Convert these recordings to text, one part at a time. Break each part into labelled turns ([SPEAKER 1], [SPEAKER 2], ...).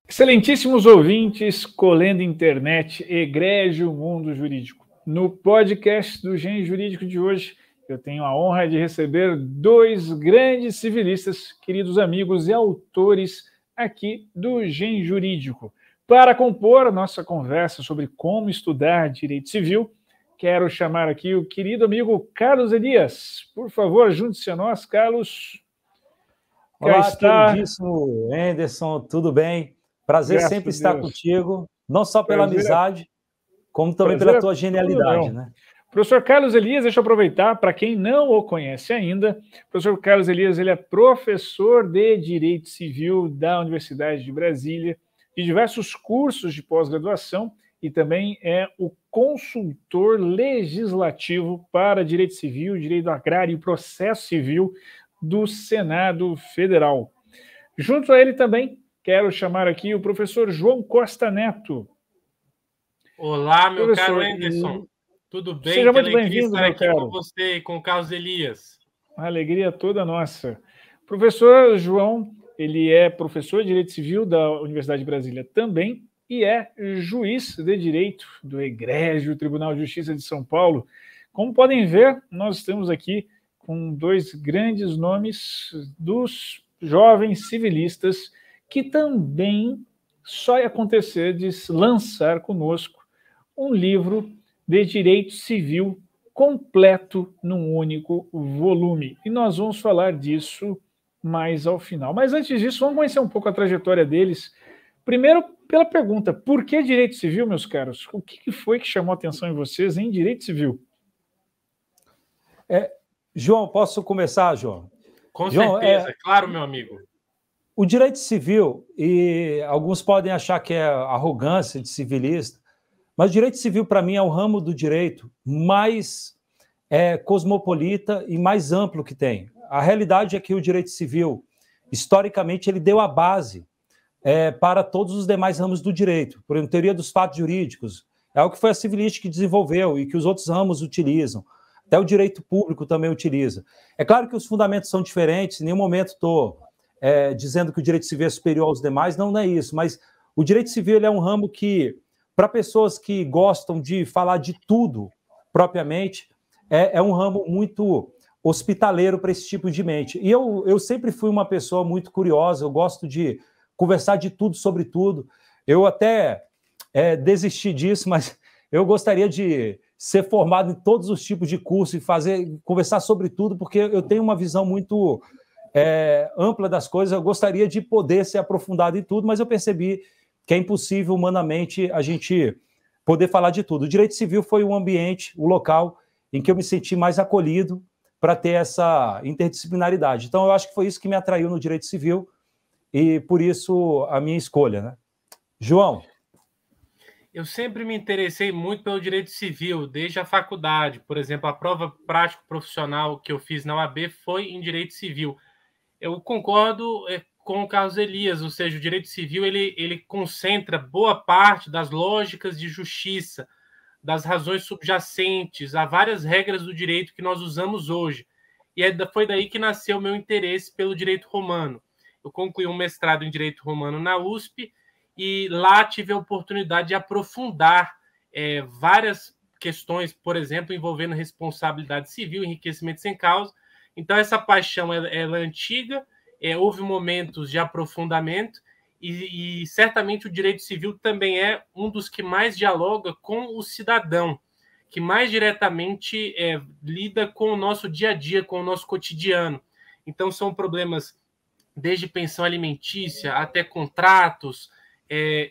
[SPEAKER 1] Excelentíssimos ouvintes, colendo internet, egrégio mundo jurídico. No podcast do Gen Jurídico de hoje, eu tenho a honra de receber dois grandes civilistas, queridos amigos e autores aqui do Gen Jurídico. Para compor a nossa conversa sobre como estudar direito civil, quero chamar aqui o querido amigo Carlos Elias. Por favor, junte-se a nós, Carlos.
[SPEAKER 2] Olá, queridíssimo Anderson, tudo bem? Prazer
[SPEAKER 1] Graças
[SPEAKER 2] sempre
[SPEAKER 1] a
[SPEAKER 2] estar
[SPEAKER 1] Deus.
[SPEAKER 2] contigo, não só pela
[SPEAKER 1] Prazer.
[SPEAKER 2] amizade, como também
[SPEAKER 1] Prazer
[SPEAKER 2] pela
[SPEAKER 1] é
[SPEAKER 2] tua
[SPEAKER 1] todo
[SPEAKER 2] genialidade,
[SPEAKER 1] meu.
[SPEAKER 2] né?
[SPEAKER 1] Professor Carlos Elias, deixa eu aproveitar, para quem não o conhece ainda, o professor Carlos Elias ele é professor de Direito Civil da Universidade de Brasília, de diversos cursos de pós-graduação e também é o consultor legislativo para Direito Civil, Direito Agrário e Processo Civil do Senado Federal. Junto a ele também, quero chamar aqui o professor João Costa Neto.
[SPEAKER 3] Olá, meu
[SPEAKER 1] Professor,
[SPEAKER 3] caro Anderson. Tudo bem?
[SPEAKER 1] Seja
[SPEAKER 3] Que
[SPEAKER 1] muito
[SPEAKER 3] alegria
[SPEAKER 1] bem-vindo,
[SPEAKER 3] estar
[SPEAKER 1] meu
[SPEAKER 3] aqui
[SPEAKER 1] caro.
[SPEAKER 3] com você e com o Carlos Elias.
[SPEAKER 1] A alegria toda nossa. Professor João, ele é professor de Direito Civil da Universidade de Brasília também e é juiz de Direito do Egrégio Tribunal de Justiça de São Paulo. Como podem ver, nós estamos aqui com dois grandes nomes dos jovens civilistas que também só ia acontecer de lançar conosco um livro de direito civil completo num único volume. E nós vamos falar disso mais ao final. Mas antes disso, vamos conhecer um pouco a trajetória deles. Primeiro, pela pergunta, por que direito civil, meus caros? O que foi que chamou a atenção em vocês em direito civil?
[SPEAKER 2] João, posso começar, João?
[SPEAKER 3] Com
[SPEAKER 2] João,
[SPEAKER 3] certeza, claro, meu amigo.
[SPEAKER 2] O direito civil, e alguns podem achar que é arrogância de civilista, mas o direito civil, para mim, é o ramo do direito mais cosmopolita e mais amplo que tem. A realidade é que o direito civil, historicamente, ele deu a base para todos os demais ramos do direito. Por exemplo, teoria dos fatos jurídicos, é algo que foi a civilística que desenvolveu e que os outros ramos utilizam. Até o direito público também utiliza. É claro que os fundamentos são diferentes, em nenhum momento estou dizendo que o direito civil é superior aos demais, não é isso, mas o direito civil ele é um ramo que, para pessoas que gostam de falar de tudo propriamente, é um ramo muito hospitaleiro para esse tipo de mente. E eu sempre fui uma pessoa muito curiosa, eu gosto de conversar de tudo sobre tudo. Eu até desisti disso, mas eu gostaria de ser formado em todos os tipos de curso e conversar sobre tudo, porque eu tenho uma visão muito ampla das coisas. Eu gostaria de poder ser aprofundado em tudo, mas eu percebi que é impossível humanamente a gente poder falar de tudo. O direito civil foi o ambiente, o local em que eu me senti mais acolhido para ter essa interdisciplinaridade. Então, eu acho que foi isso que me atraiu no direito civil e, por isso, a minha escolha, né? João?
[SPEAKER 3] Eu sempre me interessei muito pelo direito civil, desde a faculdade. Por exemplo, a prova prática profissional que eu fiz na UAB foi em direito civil. Eu concordo com o Carlos Elias, ou seja, o direito civil ele concentra boa parte das lógicas de justiça, das razões subjacentes a várias regras do direito que nós usamos hoje. E foi daí que nasceu o meu interesse pelo direito romano. Eu concluí um mestrado em direito romano na USP e lá tive a oportunidade de aprofundar várias questões, por exemplo, envolvendo responsabilidade civil, enriquecimento sem causa. Então, essa paixão ela é antiga, houve momentos de aprofundamento e certamente o direito civil também é um dos que mais dialoga com o cidadão, que mais diretamente lida com o nosso dia a dia, com o nosso cotidiano. Então, são problemas desde pensão alimentícia até contratos,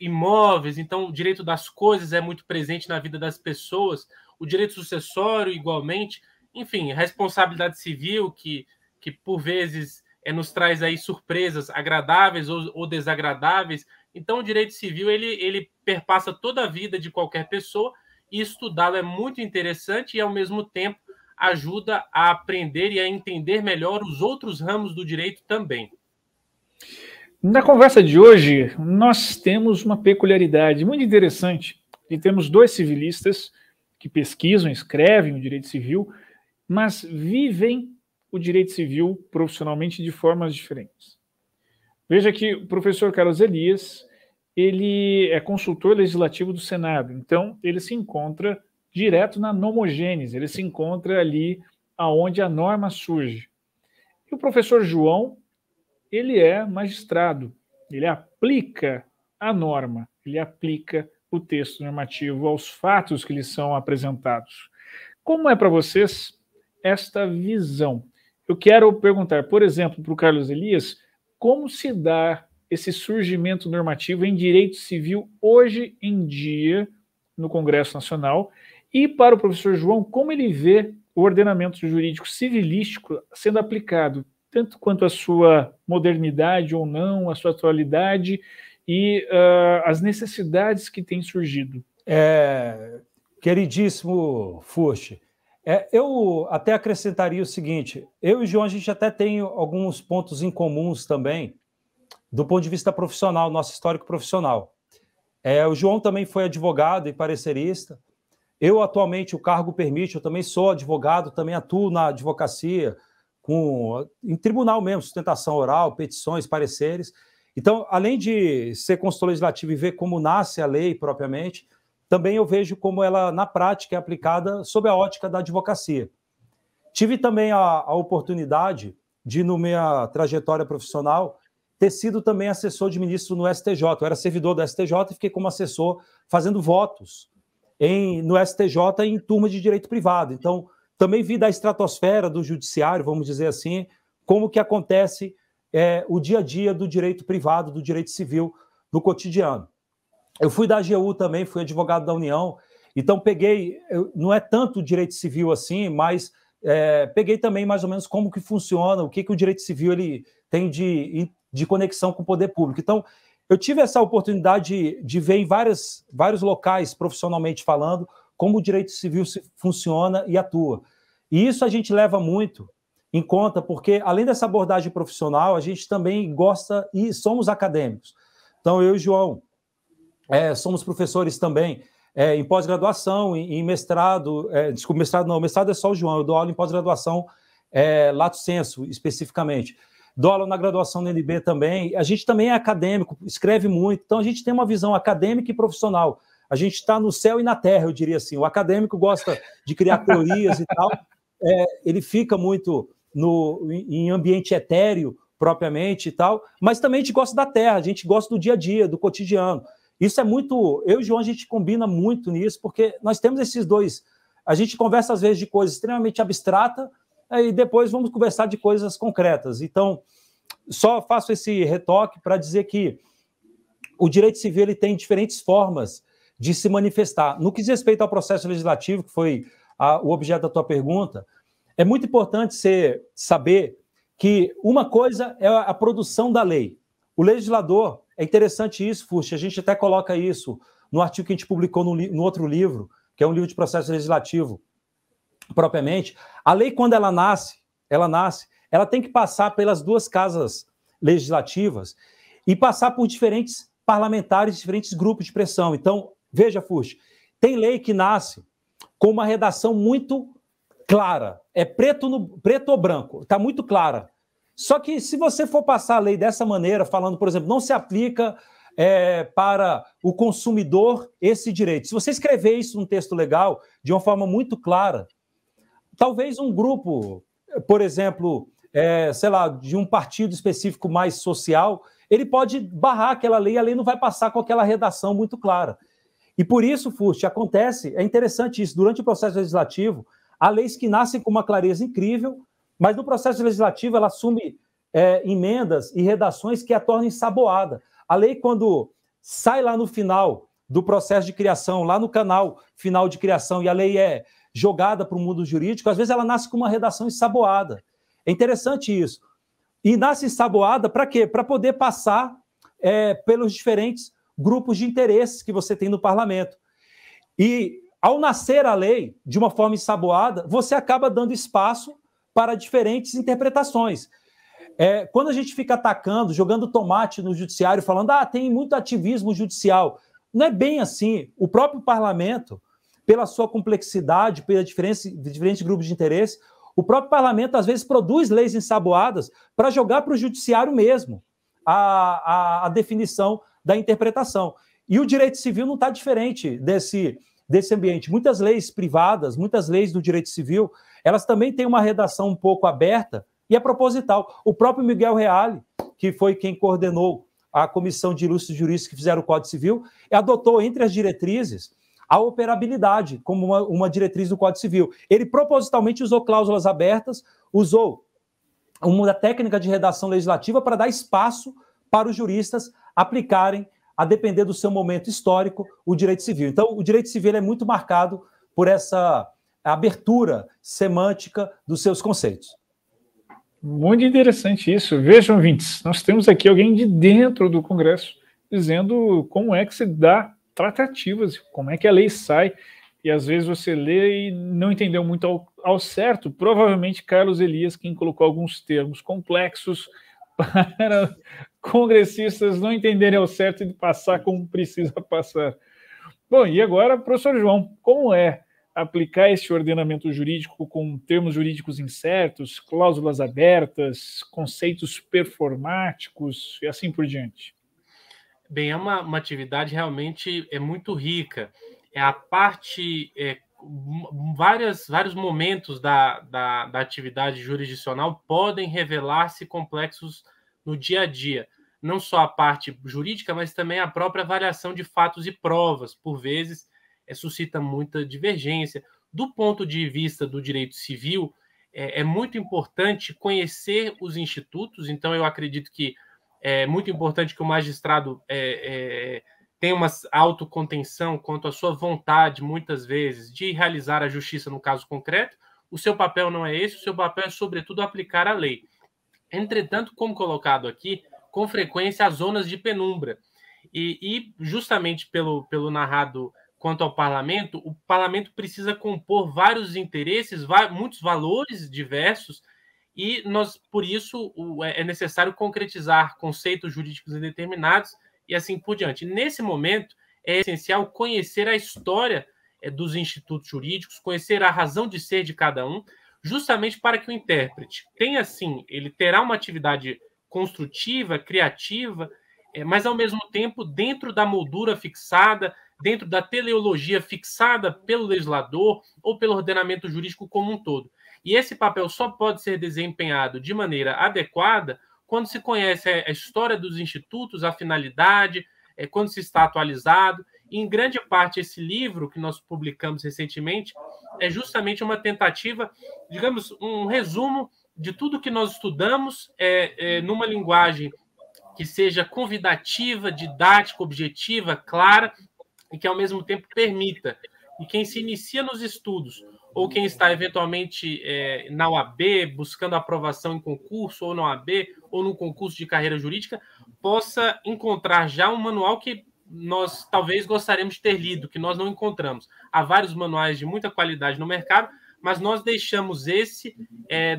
[SPEAKER 3] imóveis. Então, o direito das coisas é muito presente na vida das pessoas, o direito sucessório igualmente, enfim, responsabilidade civil que por vezes nos traz aí surpresas agradáveis ou desagradáveis. Então, o direito civil ele perpassa toda a vida de qualquer pessoa e estudá-lo é muito interessante e, ao mesmo tempo, ajuda a aprender e a entender melhor os outros ramos do direito também.
[SPEAKER 1] Na conversa de hoje, nós temos uma peculiaridade muito interessante. E temos dois civilistas que pesquisam, escrevem o direito civil, mas vivem o direito civil profissionalmente de formas diferentes. Veja que o professor Carlos Elias, ele é consultor legislativo do Senado, então ele se encontra direto na nomogênese, ele se encontra ali aonde a norma surge. E o professor João, ele é magistrado, ele aplica a norma, ele aplica o texto normativo aos fatos que lhes são apresentados. Como é para vocês esta visão? Eu quero perguntar, por exemplo, para o Carlos Elias, como se dá esse surgimento normativo em direito civil hoje em dia no Congresso Nacional, e para o professor João, como ele vê o ordenamento jurídico civilístico sendo aplicado, tanto quanto a sua modernidade ou não, a sua atualidade e as necessidades que têm surgido.
[SPEAKER 2] Queridíssimo Furch, eu até acrescentaria o seguinte, eu e o João, a gente até tem alguns pontos em comuns também, do ponto de vista profissional, nosso histórico profissional. O João também foi advogado e parecerista. Eu, atualmente, o cargo permite, eu também sou advogado, também atuo na advocacia, em tribunal mesmo, sustentação oral, petições, pareceres. Então, além de ser consultor legislativo e ver como nasce a lei propriamente, também eu vejo como ela, na prática, é aplicada sob a ótica da advocacia. Tive também a oportunidade de, na minha trajetória profissional, ter sido também assessor de ministro no STJ. Eu era servidor do STJ e fiquei como assessor fazendo votos no STJ em turma de direito privado. Então, também vi da estratosfera do judiciário, vamos dizer assim, como que acontece o dia a dia do direito privado, do direito civil no cotidiano. Eu fui da AGU também, fui advogado da União, então peguei, não é tanto direito civil assim, mas peguei também mais ou menos como que funciona, o que o direito civil ele tem de conexão com o poder público. Então, eu tive essa oportunidade de ver em vários locais, profissionalmente falando, como o direito civil funciona e atua. E isso a gente leva muito em conta, porque, além dessa abordagem profissional, a gente também gosta e somos acadêmicos. Então, eu e o João somos professores também em pós-graduação, em mestrado. Desculpa, mestrado não, mestrado é só o João, eu dou aula em pós-graduação, lato sensu, especificamente. Dou aula na graduação do NB também. A gente também é acadêmico, escreve muito. Então, a gente tem uma visão acadêmica e profissional. A gente está no céu e na terra, eu diria assim. O acadêmico gosta de criar teorias e tal. Ele fica muito em ambiente etéreo, propriamente e tal. Mas também a gente gosta da terra, a gente gosta do dia a dia, do cotidiano. Isso é muito... Eu e o João, a gente combina muito nisso, porque nós temos esses dois... A gente conversa, às vezes, de coisas extremamente abstratas, e depois vamos conversar de coisas concretas. Então, só faço esse retoque para dizer que o direito civil ele tem diferentes formas de se manifestar. No que diz respeito ao processo legislativo, que foi o objeto da tua pergunta, é muito importante você saber que uma coisa é a produção da lei. O legislador, é interessante isso, Furch, a gente até coloca isso no artigo que a gente publicou no outro livro, que é um livro de processo legislativo, propriamente. A lei, quando ela nasce, ela tem que passar pelas duas casas legislativas e passar por diferentes parlamentares, diferentes grupos de pressão. Então, veja, Furch, tem lei que nasce com uma redação muito clara, é preto ou branco, está muito clara. Só que se você for passar a lei dessa maneira, falando, por exemplo, não se aplica para o consumidor esse direito. Se você escrever isso num texto legal, de uma forma muito clara, talvez um grupo, por exemplo, sei lá, de um partido específico mais social, ele pode barrar aquela lei, a lei não vai passar com aquela redação muito clara. E por isso, Furch, é interessante isso, durante o processo legislativo, há leis que nascem com uma clareza incrível, mas no processo legislativo ela assume emendas e redações que a tornam ensaboada. A lei, quando sai lá no final do processo de criação, lá no canal final de criação, e a lei é jogada para o mundo jurídico, às vezes ela nasce com uma redação ensaboada. É interessante isso. E nasce ensaboada para quê? Para poder passar pelos diferentes grupos de interesses que você tem no parlamento. E, ao nascer a lei de uma forma ensaboada, você acaba dando espaço para diferentes interpretações. Quando a gente fica atacando, jogando tomate no judiciário, falando tem muito ativismo judicial, não é bem assim. O próprio parlamento, pela sua complexidade, pelos diferentes grupos de interesse, o próprio parlamento, às vezes, produz leis ensaboadas para jogar para o judiciário mesmo a definição da interpretação. E o direito civil não está diferente desse ambiente. Muitas leis privadas, muitas leis do direito civil, elas também têm uma redação um pouco aberta e é proposital. O próprio Miguel Reale, que foi quem coordenou a comissão de ilustres juristas que fizeram o Código Civil, adotou entre as diretrizes a operabilidade como uma diretriz do Código Civil. Ele propositalmente usou cláusulas abertas, usou uma técnica de redação legislativa para dar espaço para os juristas aplicarem, a depender do seu momento histórico, o direito civil. Então, o direito civil é muito marcado por essa abertura semântica dos seus conceitos.
[SPEAKER 1] Muito interessante isso. Vejam, ouvintes, nós temos aqui alguém de dentro do Congresso dizendo como é que se dá tratativas, como é que a lei sai, e às vezes você lê e não entendeu muito ao certo. Provavelmente Carlos Elias, quem colocou alguns termos complexos para congressistas não entenderem ao certo e passar como precisa passar. Bom, e agora, professor João, como é aplicar esse ordenamento jurídico com termos jurídicos incertos, cláusulas abertas, conceitos performáticos e assim por diante?
[SPEAKER 3] Bem, é uma atividade realmente muito rica. É a parte, vários momentos da atividade jurisdicional podem revelar-se complexos no dia a dia. Não só a parte jurídica, mas também a própria avaliação de fatos e provas, por vezes, suscita muita divergência. Do ponto de vista do direito civil, é muito importante conhecer os institutos, então eu acredito que é muito importante que o magistrado tenha uma autocontenção quanto à sua vontade, muitas vezes, de realizar a justiça no caso concreto. O seu papel não é esse, o seu papel é, sobretudo, aplicar a lei. Entretanto, como colocado aqui, com frequência há zonas de penumbra. E justamente pelo narrado quanto ao parlamento, o parlamento precisa compor vários interesses, muitos valores diversos, e por isso é necessário concretizar conceitos jurídicos indeterminados e assim por diante. Nesse momento, é essencial conhecer a história dos institutos jurídicos, conhecer a razão de ser de cada um, justamente para que o intérprete tenha, assim, ele terá uma atividade construtiva, criativa, mas, ao mesmo tempo, dentro da moldura fixada, dentro da teleologia fixada pelo legislador ou pelo ordenamento jurídico como um todo. E esse papel só pode ser desempenhado de maneira adequada quando se conhece a história dos institutos, a finalidade, quando se está atualizado. E, em grande parte, esse livro que nós publicamos recentemente é justamente uma tentativa, digamos, um resumo de tudo que nós estudamos numa linguagem que seja convidativa, didática, objetiva, clara, e que, ao mesmo tempo, permita que quem se inicia nos estudos ou quem está, eventualmente, na OAB, buscando aprovação em concurso, ou na OAB, ou no concurso de carreira jurídica, possa encontrar já um manual que nós talvez gostaríamos de ter lido, que nós não encontramos. Há vários manuais de muita qualidade no mercado, mas nós deixamos esse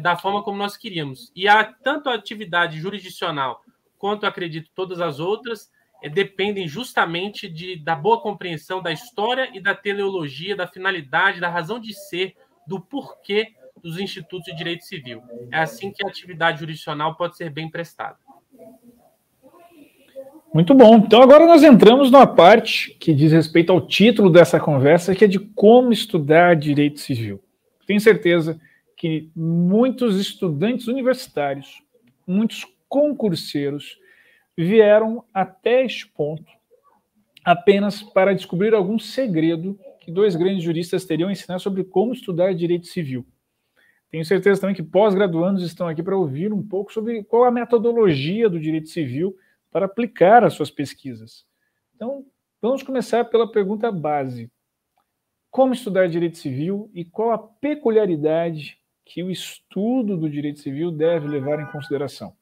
[SPEAKER 3] da forma como nós queríamos. E há tanto a atividade jurisdicional quanto, acredito, todas as outras, dependem justamente da boa compreensão da história e da teleologia, da finalidade, da razão de ser, do porquê dos institutos de direito civil. É assim que a atividade jurisdicional pode ser bem prestada.
[SPEAKER 1] Muito bom. Então agora nós entramos numa parte que diz respeito ao título dessa conversa, que é de como estudar direito civil. Tenho certeza que muitos estudantes universitários, muitos concurseiros, vieram até este ponto apenas para descobrir algum segredo que dois grandes juristas teriam a ensinar sobre como estudar direito civil. Tenho certeza também que pós-graduandos estão aqui para ouvir um pouco sobre qual a metodologia do direito civil para aplicar as suas pesquisas. Então, vamos começar pela pergunta base. Como estudar direito civil e qual a peculiaridade que o estudo do direito civil deve levar em consideração?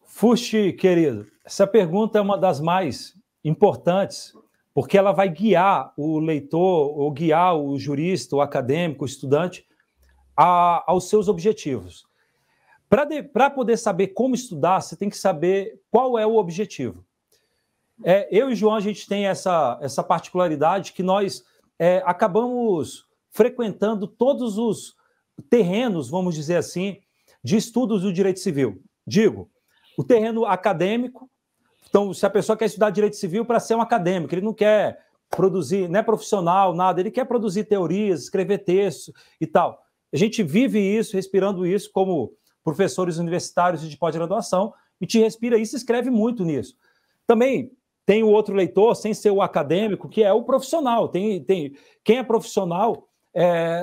[SPEAKER 2] Fuxi, querido, essa pergunta é uma das mais importantes, porque ela vai guiar o leitor, ou guiar o jurista, o acadêmico, o estudante, aos seus objetivos. Para poder saber como estudar, você tem que saber qual é o objetivo. Eu e o João, a gente tem essa particularidade que nós acabamos frequentando todos os terrenos, vamos dizer assim, de estudos do direito civil. Digo, o terreno acadêmico, Então, se a pessoa quer estudar direito civil para ser um acadêmico, ele não quer produzir, não é profissional, nada, ele quer produzir teorias, escrever textos e tal. A gente vive isso, respirando isso como professores universitários de pós-graduação, e te respira isso e escreve muito nisso. Também tem o outro leitor, sem ser o acadêmico, que é o profissional. Quem é profissional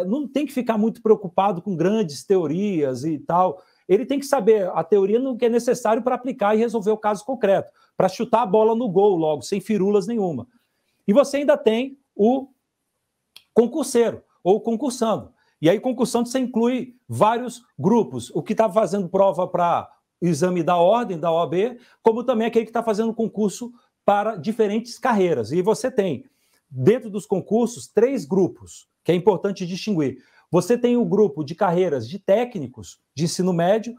[SPEAKER 2] não tem que ficar muito preocupado com grandes teorias e tal. Ele tem que saber a teoria no que é necessário para aplicar e resolver o caso concreto, para chutar a bola no gol logo, sem firulas nenhuma. E você ainda tem o concurseiro, ou concursando. E aí, concursando, você inclui vários grupos. O que está fazendo prova para exame da ordem, da OAB, como também aquele que está fazendo concurso para diferentes carreiras. E você tem, dentro dos concursos, 3 grupos, que é importante distinguir. Você tem o grupo de carreiras de técnicos de ensino médio,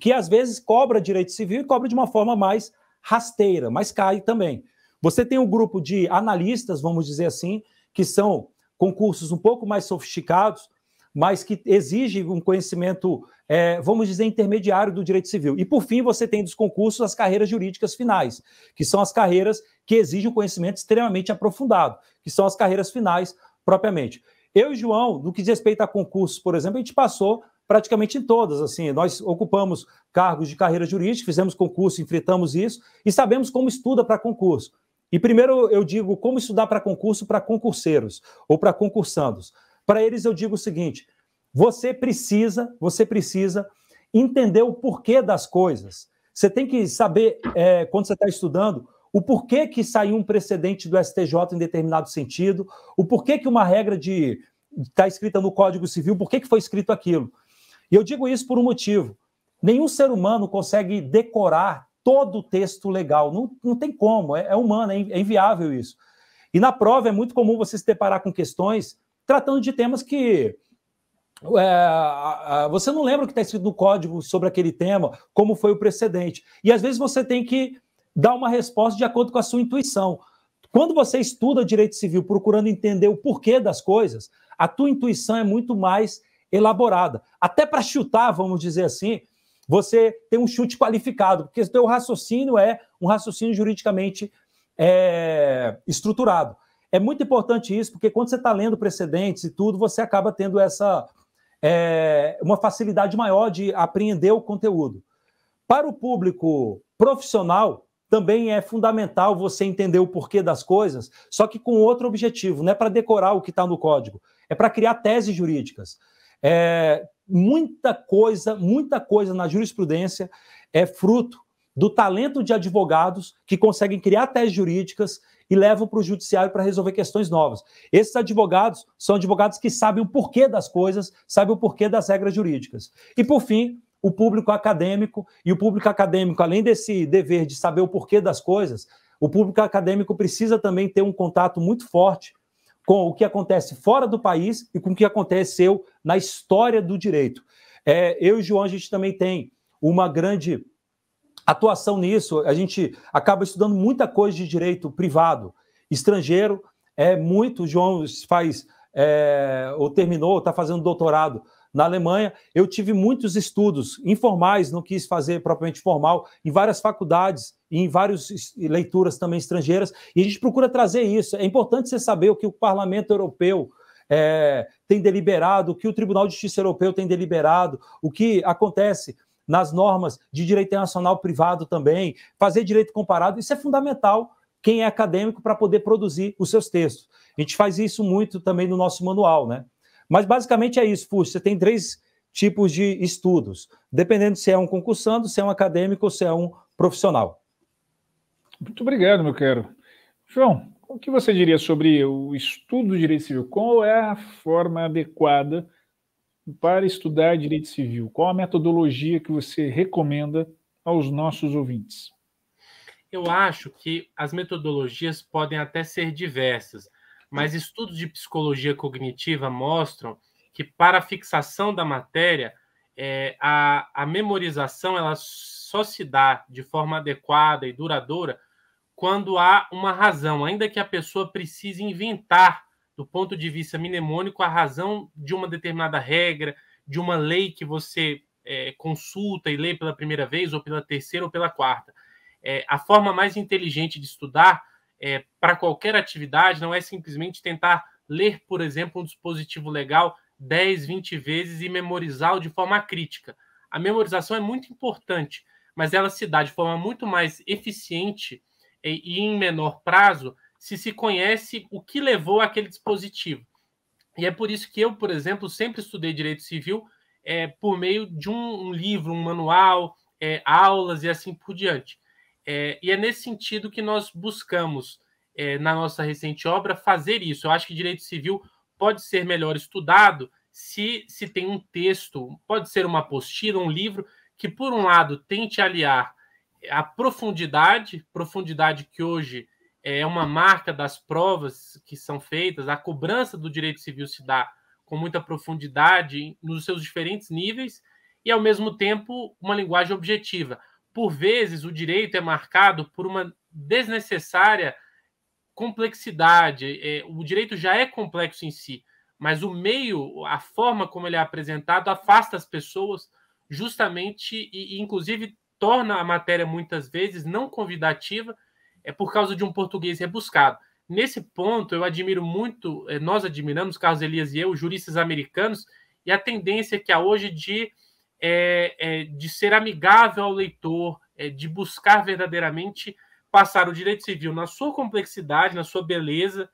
[SPEAKER 2] que às vezes cobra direito civil e cobra de uma forma mais rasteira, mas cai também. Você tem o grupo de analistas, vamos dizer assim, que são concursos um pouco mais sofisticados, mas que exigem um conhecimento, vamos dizer, intermediário do direito civil. E, por fim, você tem dos concursos as carreiras jurídicas finais, que são as carreiras que exigem um conhecimento extremamente aprofundado, que são as carreiras finais propriamente. Eu e João, no que diz respeito a concursos, por exemplo, a gente passou praticamente em todas. Assim, nós ocupamos cargos de carreira jurídica, fizemos concurso, enfrentamos isso e sabemos como estuda para concurso. E primeiro eu digo como estudar para concurso para concurseiros ou para concursandos. Para eles eu digo o seguinte: você precisa entender o porquê das coisas. Você tem que saber, quando você está estudando, o porquê que saiu um precedente do STJ em determinado sentido, o porquê que uma regra está escrita no Código Civil, por que foi escrito aquilo. E eu digo isso por um motivo. Nenhum ser humano consegue decorar todo o texto legal. Não tem como, é humano, é inviável isso. E na prova é muito comum você se deparar com questões tratando de temas que você não lembra o que está escrito no código sobre aquele tema, como foi o precedente. E às vezes você tem que dar uma resposta de acordo com a sua intuição. Quando você estuda direito civil procurando entender o porquê das coisas, a tua intuição é muito mais elaborada. Até para chutar, vamos dizer assim, você tem um chute qualificado, porque o teu raciocínio é um raciocínio juridicamente estruturado. É muito importante isso, porque quando você está lendo precedentes e tudo, você acaba tendo uma facilidade maior de apreender o conteúdo. Para o público profissional, também é fundamental você entender o porquê das coisas, só que com outro objetivo, não é para decorar o que está no código, é para criar teses jurídicas. Muita coisa na jurisprudência é fruto do talento de advogados que conseguem criar teses jurídicas e levam para o judiciário para resolver questões novas. Esses advogados são advogados que sabem o porquê das coisas, sabem o porquê das regras jurídicas. E, por fim, o público acadêmico, e o público acadêmico, além desse dever de saber o porquê das coisas, o público acadêmico precisa também ter um contato muito forte com o que acontece fora do país e com o que aconteceu na história do direito. Eu e o João, a gente também tem uma grande atuação nisso. A gente acaba estudando muita coisa de direito privado, estrangeiro, o João faz, ou terminou, está fazendo doutorado na Alemanha. Eu tive muitos estudos informais, não quis fazer propriamente formal, em várias faculdades e em várias leituras também estrangeiras, e a gente procura trazer isso. É importante você saber o que o Parlamento Europeu tem deliberado, o que o Tribunal de Justiça Europeu tem deliberado, o que acontece nas normas de direito internacional privado também, fazer direito comparado. Isso é fundamental, quem é acadêmico, para poder produzir os seus textos. A gente faz isso muito também no nosso manual, né? Mas basicamente é isso, Fúcio. Você tem 3 tipos de estudos, dependendo se é um concursando, se é um acadêmico ou se é um profissional.
[SPEAKER 1] Muito obrigado, meu caro. João, o que você diria sobre o estudo do direito civil? Qual é a forma adequada para estudar direito civil? Qual a metodologia que você recomenda aos nossos ouvintes?
[SPEAKER 3] Eu acho que as metodologias podem até ser diversas, mas estudos de psicologia cognitiva mostram que para a fixação da matéria, a memorização ela só se dá de forma adequada e duradoura quando há uma razão, ainda que a pessoa precise inventar, do ponto de vista mnemônico, a razão de uma determinada regra, de uma lei que você consulta e lê pela primeira vez, ou pela terceira, ou pela quarta. A forma mais inteligente de estudar para qualquer atividade não é simplesmente tentar ler, por exemplo, um dispositivo legal 10, 20 vezes e memorizá-lo de forma crítica. A memorização é muito importante, mas ela se dá de forma muito mais eficiente e em menor prazo se conhece o que levou àquele dispositivo. E é por isso que eu, por exemplo, sempre estudei Direito Civil por meio de um livro, um manual, aulas e assim por diante. E é nesse sentido que nós buscamos, na nossa recente obra, fazer isso. Eu acho que Direito Civil pode ser melhor estudado se tem um texto, pode ser uma apostila, um livro, que, por um lado, tente aliar a profundidade que hoje é uma marca das provas que são feitas, a cobrança do direito civil se dá com muita profundidade nos seus diferentes níveis e, ao mesmo tempo, uma linguagem objetiva. Por vezes, o direito é marcado por uma desnecessária complexidade. O direito já é complexo em si, mas o meio, a forma como ele é apresentado, afasta as pessoas justamente e inclusive, torna a matéria, muitas vezes, não convidativa, por causa de um português rebuscado. Nesse ponto, eu admiro muito, nós admiramos, Carlos Elias e eu, juristas americanos, e a tendência que há hoje de ser amigável ao leitor, de buscar verdadeiramente passar o direito civil na sua complexidade, na sua beleza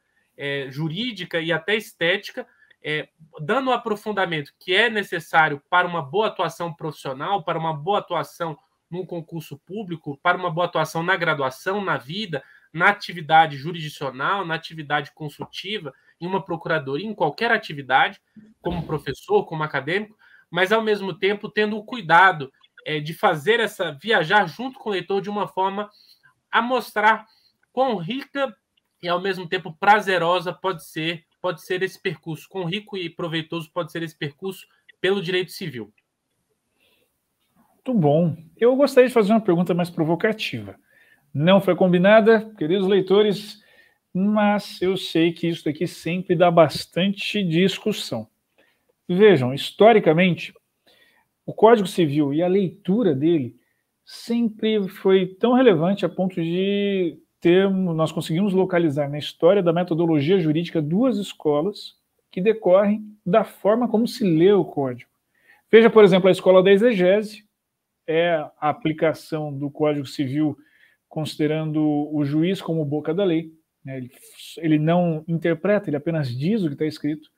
[SPEAKER 3] jurídica e até estética, dando o aprofundamento que é necessário para uma boa atuação profissional, para uma boa atuação num concurso público, para uma boa atuação na graduação, na vida, na atividade jurisdicional, na atividade consultiva, em uma procuradoria, em qualquer atividade, como professor, como acadêmico, mas, ao mesmo tempo, tendo o cuidado de fazer viajar junto com o leitor de uma forma a mostrar quão rica e, ao mesmo tempo, prazerosa pode ser esse percurso, quão rico e proveitoso pode ser esse percurso pelo direito civil.
[SPEAKER 1] Muito bom. Eu gostaria de fazer uma pergunta mais provocativa. Não foi combinada, queridos leitores, mas eu sei que isso aqui sempre dá bastante discussão. Vejam, historicamente, o Código Civil e a leitura dele sempre foi tão relevante a ponto de nós conseguimos localizar na história da metodologia jurídica 2 escolas que decorrem da forma como se lê o Código. Veja, por exemplo, a escola da exegese, é a aplicação do Código Civil considerando o juiz como boca da lei. Ele não interpreta, ele apenas diz o que está escrito.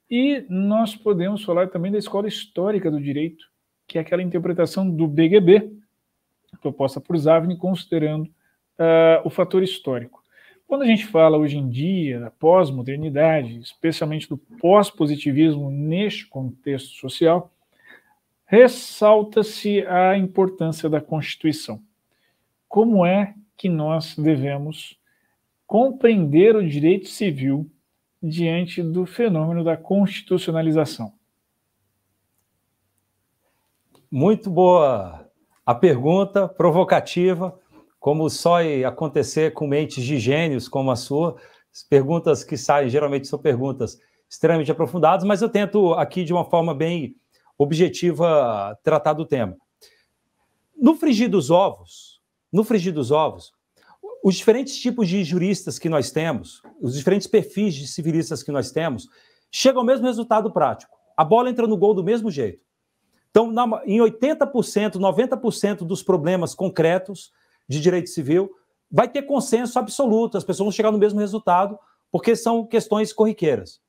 [SPEAKER 1] E nós podemos falar também da escola histórica do direito, que é aquela interpretação do BGB, proposta por Zavni, considerando o fator histórico. Quando a gente fala hoje em dia da pós-modernidade, especialmente do pós-positivismo neste contexto social, ressalta-se a importância da Constituição. Como é que nós devemos compreender o direito civil diante do fenômeno da constitucionalização?
[SPEAKER 2] Muito boa a pergunta, provocativa, como só acontecer com mentes de gênios como a sua. As perguntas que saem geralmente são perguntas extremamente aprofundadas, mas eu tento aqui de uma forma bem objetiva tratar do tema. No frigir dos ovos, os diferentes tipos de juristas que nós temos, os diferentes perfis de civilistas que nós temos, chegam ao mesmo resultado prático. A bola entra no gol do mesmo jeito. Então, em 80%, 90% dos problemas concretos de direito civil, vai ter consenso absoluto, as pessoas vão chegar no mesmo resultado, porque são questões corriqueiras.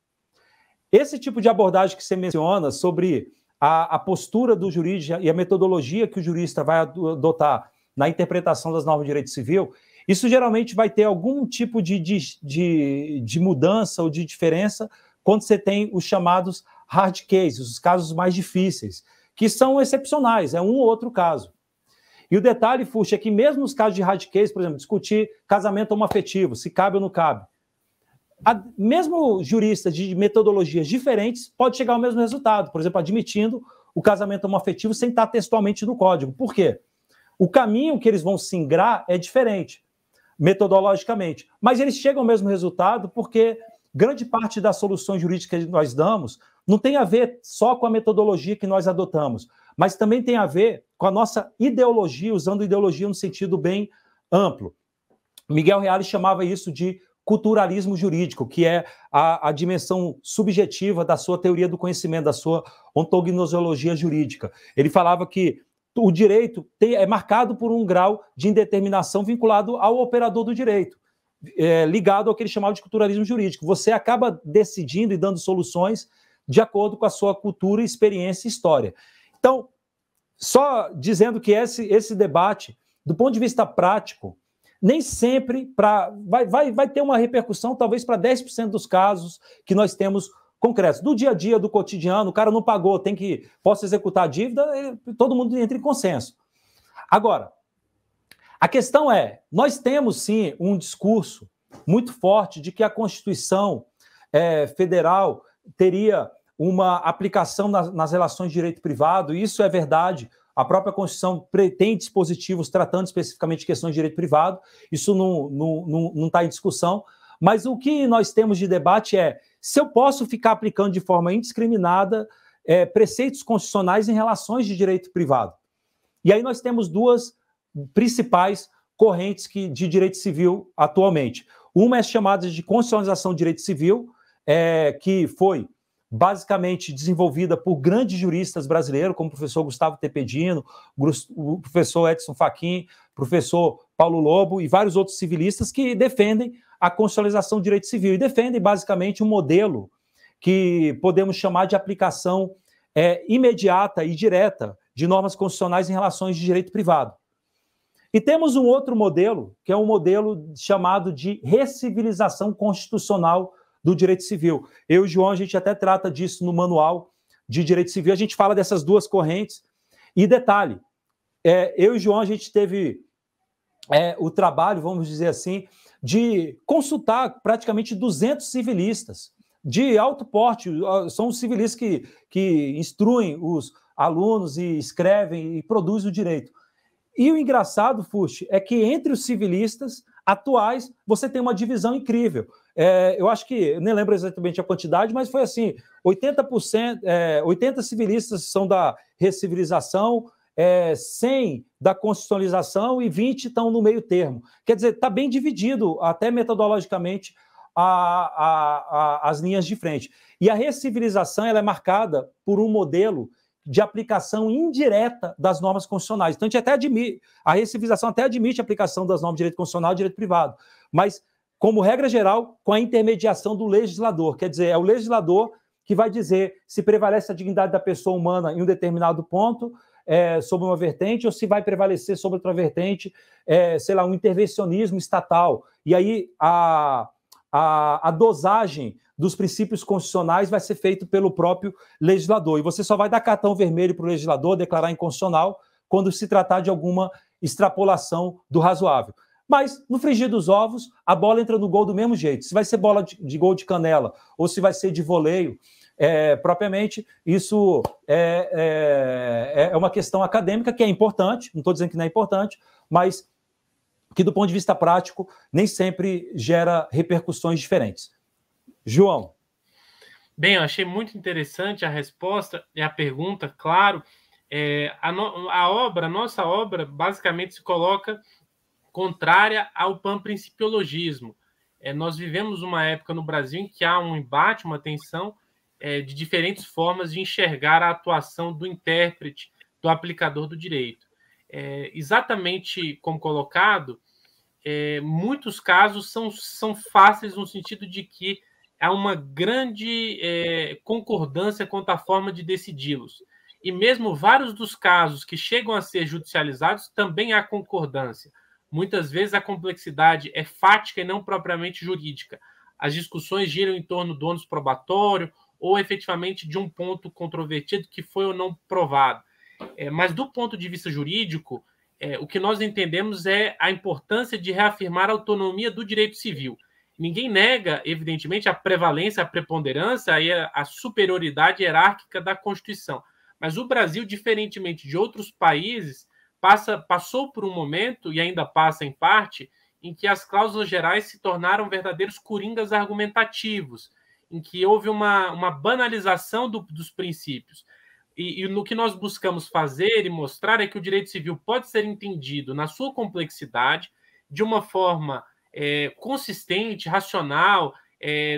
[SPEAKER 2] Esse tipo de abordagem que você menciona sobre a postura do jurista e a metodologia que o jurista vai adotar na interpretação das normas de direito civil, isso geralmente vai ter algum tipo de mudança ou de diferença quando você tem os chamados hard cases, os casos mais difíceis, que são excepcionais, é um ou outro caso. E o detalhe, Furch, é que mesmo nos casos de hard case, por exemplo, discutir casamento homoafetivo, se cabe ou não cabe, mesmo jurista de metodologias diferentes pode chegar ao mesmo resultado, por exemplo, admitindo o casamento homoafetivo sem estar textualmente no código. Por quê? O caminho que eles vão singrar é diferente, metodologicamente, mas eles chegam ao mesmo resultado porque grande parte das soluções jurídicas que nós damos não tem a ver só com a metodologia que nós adotamos, mas também tem a ver com a nossa ideologia, usando ideologia no sentido bem amplo. Miguel Reale chamava isso de culturalismo jurídico, que é a dimensão subjetiva da sua teoria do conhecimento, da sua ontognosologia jurídica. Ele falava que o direito é marcado por um grau de indeterminação vinculado ao operador do direito, ligado ao que ele chamava de culturalismo jurídico. Você acaba decidindo e dando soluções de acordo com a sua cultura, experiência e história. Então, só dizendo que esse debate, do ponto de vista prático, nem sempre vai ter uma repercussão, talvez para 10% dos casos que nós temos concretos. Do dia a dia, do cotidiano, o cara não pagou, posso executar a dívida, todo mundo entra em consenso. Agora, a questão é, nós temos sim um discurso muito forte de que a Constituição Federal teria uma aplicação nas relações de direito privado, e isso é verdade. A própria Constituição tem dispositivos tratando especificamente de questões de direito privado, isso não está em discussão, mas o que nós temos de debate é se eu posso ficar aplicando de forma indiscriminada preceitos constitucionais em relações de direito privado. E aí nós temos duas principais correntes de direito civil atualmente. Uma é chamada de constitucionalização do direito civil, que foi basicamente desenvolvida por grandes juristas brasileiros, como o professor Gustavo Tepedino, o professor Edson Fachin, o professor Paulo Lobo e vários outros civilistas que defendem a constitucionalização do direito civil e defendem basicamente um modelo que podemos chamar de aplicação imediata e direta de normas constitucionais em relações de direito privado. E temos um outro modelo, que é um modelo chamado de recivilização constitucional do direito civil. Eu e o João, a gente até trata disso no manual de direito civil, a gente fala dessas duas correntes. E detalhe, eu e o João, a gente teve o trabalho, vamos dizer assim, de consultar praticamente 200 civilistas de alto porte, são os civilistas que instruem os alunos e escrevem e produzem o direito. E o engraçado, Fuxi, é que entre os civilistas atuais, você tem uma divisão incrível. Eu acho que, eu nem lembro exatamente a quantidade, mas foi assim, 80 civilistas são da recivilização, 100 da constitucionalização e 20 estão no meio termo. Quer dizer, está bem dividido, até metodologicamente, as linhas de frente. E a recivilização ela é marcada por um modelo de aplicação indireta das normas constitucionais. Então, a recivilização até admite a aplicação das normas de direito constitucional e direito privado, mas, como regra geral, com a intermediação do legislador. Quer dizer, é o legislador que vai dizer se prevalece a dignidade da pessoa humana em um determinado ponto, sobre uma vertente, ou se vai prevalecer sobre outra vertente, sei lá, um intervencionismo estatal. E aí a dosagem dos princípios constitucionais vai ser feito pelo próprio legislador. E você só vai dar cartão vermelho para o legislador declarar inconstitucional quando se tratar de alguma extrapolação do razoável. Mas, no frigir dos ovos, a bola entra no gol do mesmo jeito. Se vai ser bola de gol de canela ou se vai ser de voleio, propriamente, isso é uma questão acadêmica que é importante, não estou dizendo que não é importante, mas que, do ponto de vista prático, nem sempre gera repercussões diferentes. João.
[SPEAKER 3] Bem, eu achei muito interessante a resposta e a pergunta, claro. A nossa obra, basicamente se coloca contrária ao panprincipiologismo. Nós vivemos uma época no Brasil em que há um embate, uma tensão de diferentes formas de enxergar a atuação do intérprete, do aplicador do direito. Exatamente como colocado, muitos casos são fáceis no sentido de que há uma grande concordância quanto à forma de decidi-los. E mesmo vários dos casos que chegam a ser judicializados, também há concordância. Muitas vezes a complexidade é fática e não propriamente jurídica. As discussões giram em torno do ônus probatório ou efetivamente de um ponto controvertido que foi ou não provado. Mas do ponto de vista jurídico, o que nós entendemos é a importância de reafirmar a autonomia do direito civil. Ninguém nega, evidentemente, a prevalência, a preponderância e a superioridade hierárquica da Constituição. Mas o Brasil, diferentemente de outros países, passou por um momento, e ainda passa em parte, em que as cláusulas gerais se tornaram verdadeiros coringas argumentativos, em que houve uma banalização dos princípios. E no que nós buscamos fazer e mostrar é que o direito civil pode ser entendido na sua complexidade, de uma forma consistente, racional,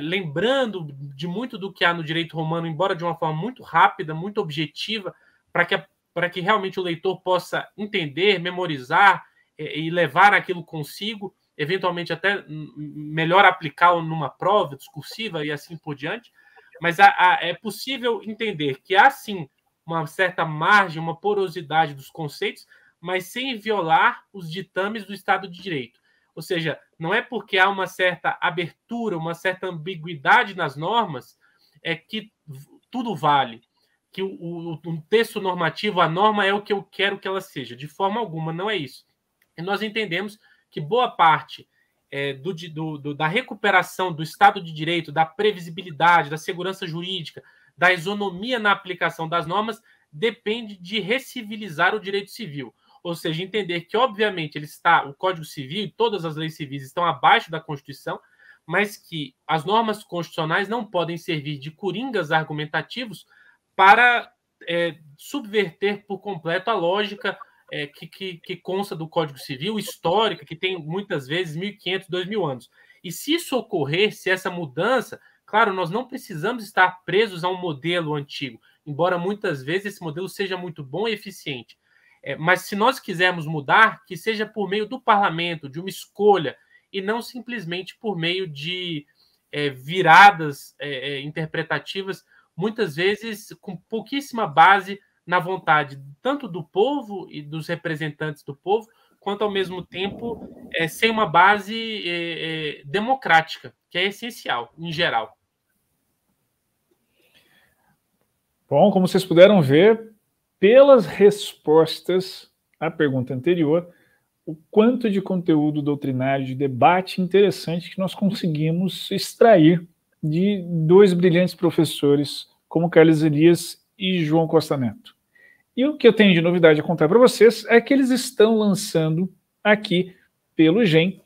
[SPEAKER 3] lembrando de muito do que há no direito romano, embora de uma forma muito rápida, muito objetiva, para que realmente o leitor possa entender, memorizar e levar aquilo consigo, eventualmente até melhor aplicá-lo numa prova discursiva e assim por diante. Mas é possível entender que há, sim, uma certa margem, uma porosidade dos conceitos, mas sem violar os ditames do Estado de Direito. Ou seja, não é porque há uma certa abertura, uma certa ambiguidade nas normas, que tudo vale, que um texto normativo, a norma é o que eu quero que ela seja. De forma alguma, não é isso. E nós entendemos que boa parte da recuperação do Estado de Direito, da previsibilidade, da segurança jurídica, da isonomia na aplicação das normas, depende de recivilizar o direito civil. Ou seja, entender que, obviamente, o Código Civil e todas as leis civis estão abaixo da Constituição, mas que as normas constitucionais não podem servir de coringas argumentativos para subverter por completo a lógica que consta do Código Civil, histórica, que tem muitas vezes 1.500, 2.000 anos. E se isso ocorrer, se essa mudança, claro, nós não precisamos estar presos a um modelo antigo, embora muitas vezes esse modelo seja muito bom e eficiente. Mas se nós quisermos mudar, que seja por meio do parlamento, de uma escolha, e não simplesmente por meio de viradas interpretativas, muitas vezes com pouquíssima base na vontade tanto do povo e dos representantes do povo, quanto ao mesmo tempo sem uma base democrática, que é essencial, em geral.
[SPEAKER 1] Bom, como vocês puderam ver, pelas respostas à pergunta anterior, o quanto de conteúdo doutrinário, de debate interessante que nós conseguimos extrair de dois brilhantes professores como Carlos Elias e João Costa Neto. E o que eu tenho de novidade a contar para vocês é que eles estão lançando aqui, pelo GEM,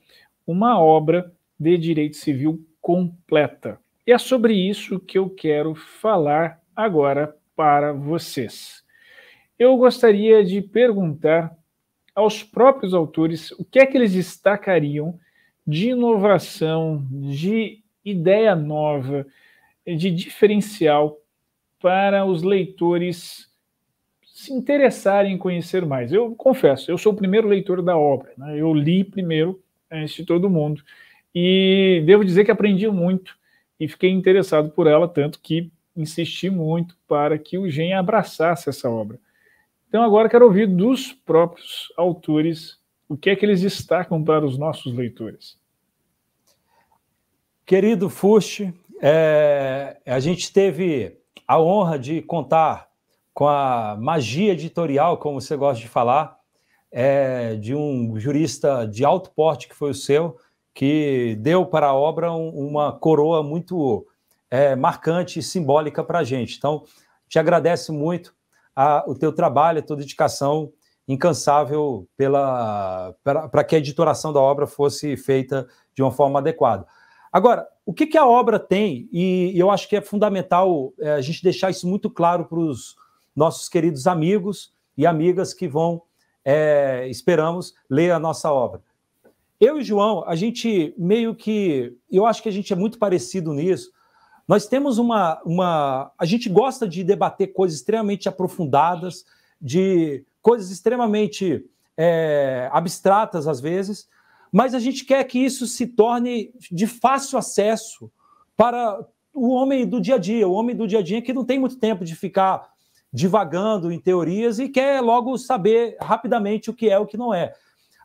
[SPEAKER 1] uma obra de direito civil completa. E é sobre isso que eu quero falar agora para vocês. Eu gostaria de perguntar aos próprios autores o que é que eles destacariam de inovação, de ideia nova, de diferencial para os leitores se interessarem em conhecer mais. Eu confesso, eu sou o primeiro leitor da obra, né? Eu li primeiro antes de todo mundo e devo dizer que aprendi muito e fiquei interessado por ela, tanto que insisti muito para que o GEM abraçasse essa obra. Então agora quero ouvir dos próprios autores o que é que eles destacam para os nossos leitores.
[SPEAKER 2] Querido Fuxi, a gente teve a honra de contar com a magia editorial, como você gosta de falar, de um jurista de alto porte que foi o seu, que deu para a obra uma coroa muito marcante e simbólica para a gente. Então, te agradeço muito o teu trabalho, a tua dedicação incansável para que a editoração da obra fosse feita de uma forma adequada. Agora, o que a obra tem, e eu acho que é fundamental a gente deixar isso muito claro para os nossos queridos amigos e amigas que vão, esperamos, ler a nossa obra. Eu e o João, a gente meio que... Eu acho que a gente é muito parecido nisso. Nós temos a gente gosta de debater coisas extremamente aprofundadas, de coisas extremamente abstratas, às vezes, mas a gente quer que isso se torne de fácil acesso para o homem do dia a dia, que não tem muito tempo de ficar divagando em teorias e quer logo saber rapidamente o que é e o que não é.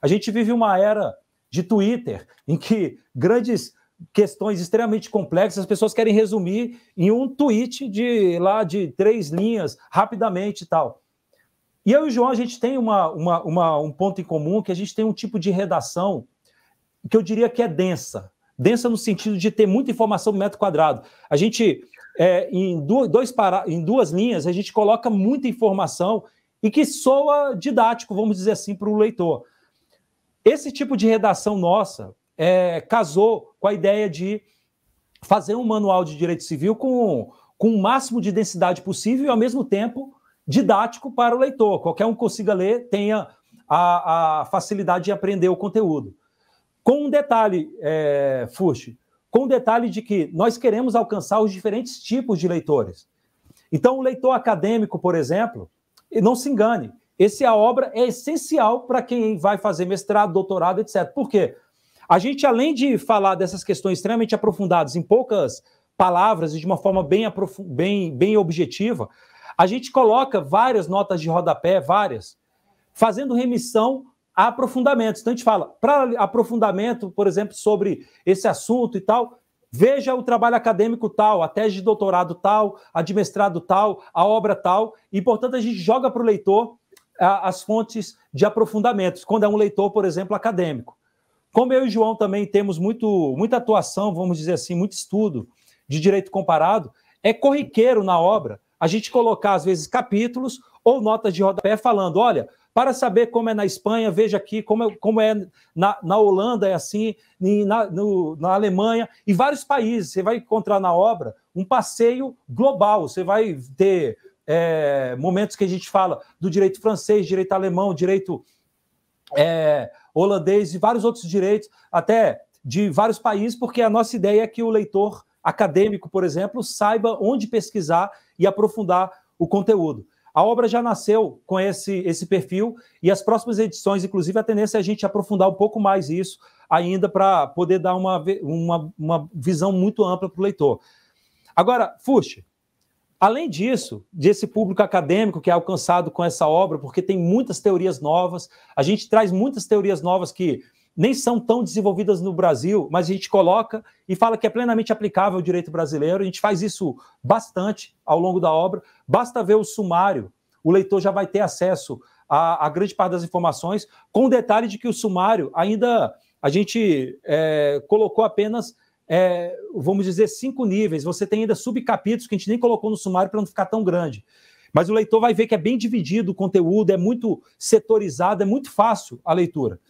[SPEAKER 2] A gente vive uma era de Twitter, em que grandes questões extremamente complexas as pessoas querem resumir em um tweet de 3 linhas, rapidamente e tal. E eu e o João, a gente tem um ponto em comum, que a gente tem um tipo de redação que eu diria que é densa. Densa no sentido de ter muita informação por metro quadrado. A gente, em 2 linhas, a gente coloca muita informação e que soa didático, vamos dizer assim, para o leitor. Esse tipo de redação nossa casou com a ideia de fazer um manual de direito civil com o máximo de densidade possível e, ao mesmo tempo, didático para o leitor. Qualquer um consiga ler, tenha a facilidade de aprender o conteúdo. Com um detalhe, Fuxi, com um detalhe de que nós queremos alcançar os diferentes tipos de leitores. Então, o leitor acadêmico, por exemplo, não se engane, a obra é essencial para quem vai fazer mestrado, doutorado, etc. Por quê? A gente, além de falar dessas questões extremamente aprofundadas em poucas palavras e de uma forma bem objetiva, a gente coloca várias notas de rodapé, fazendo remissão a aprofundamentos. Então, a gente fala, para aprofundamento, por exemplo, sobre esse assunto e tal, veja o trabalho acadêmico tal, a tese de doutorado tal, a de mestrado tal, a obra tal, e, portanto, a gente joga para o leitor as fontes de aprofundamentos, quando é um leitor, por exemplo, acadêmico. Como eu e o João também temos muita atuação, vamos dizer assim, muito estudo de direito comparado, é corriqueiro na obra a gente colocar, às vezes, capítulos ou notas de rodapé falando, olha, para saber como é na Espanha, veja aqui como é na Holanda, é assim, na Alemanha, e vários países. Você vai encontrar na obra um passeio global, você vai ter momentos que a gente fala do direito francês, direito alemão, direito holandês e vários outros direitos, até de vários países, porque a nossa ideia é que o leitor acadêmico, por exemplo, saiba onde pesquisar e aprofundar o conteúdo. A obra já nasceu com esse perfil e as próximas edições, inclusive, a tendência é a gente aprofundar um pouco mais isso ainda para poder dar uma visão muito ampla para o leitor. Agora, Fuxi, além disso, desse público acadêmico que é alcançado com essa obra, porque tem muitas teorias novas, a gente traz muitas teorias novas que nem são tão desenvolvidas no Brasil, mas a gente coloca e fala que é plenamente aplicável ao direito brasileiro. A gente faz isso bastante ao longo da obra. Basta ver o sumário, o leitor já vai ter acesso a grande parte das informações, com o detalhe de que o sumário ainda a gente colocou apenas, vamos dizer, 5 níveis. Você tem ainda subcapítulos que a gente nem colocou no sumário para não ficar tão grande. Mas o leitor vai ver que é bem dividido o conteúdo, é muito setorizado, é muito fácil a leitura.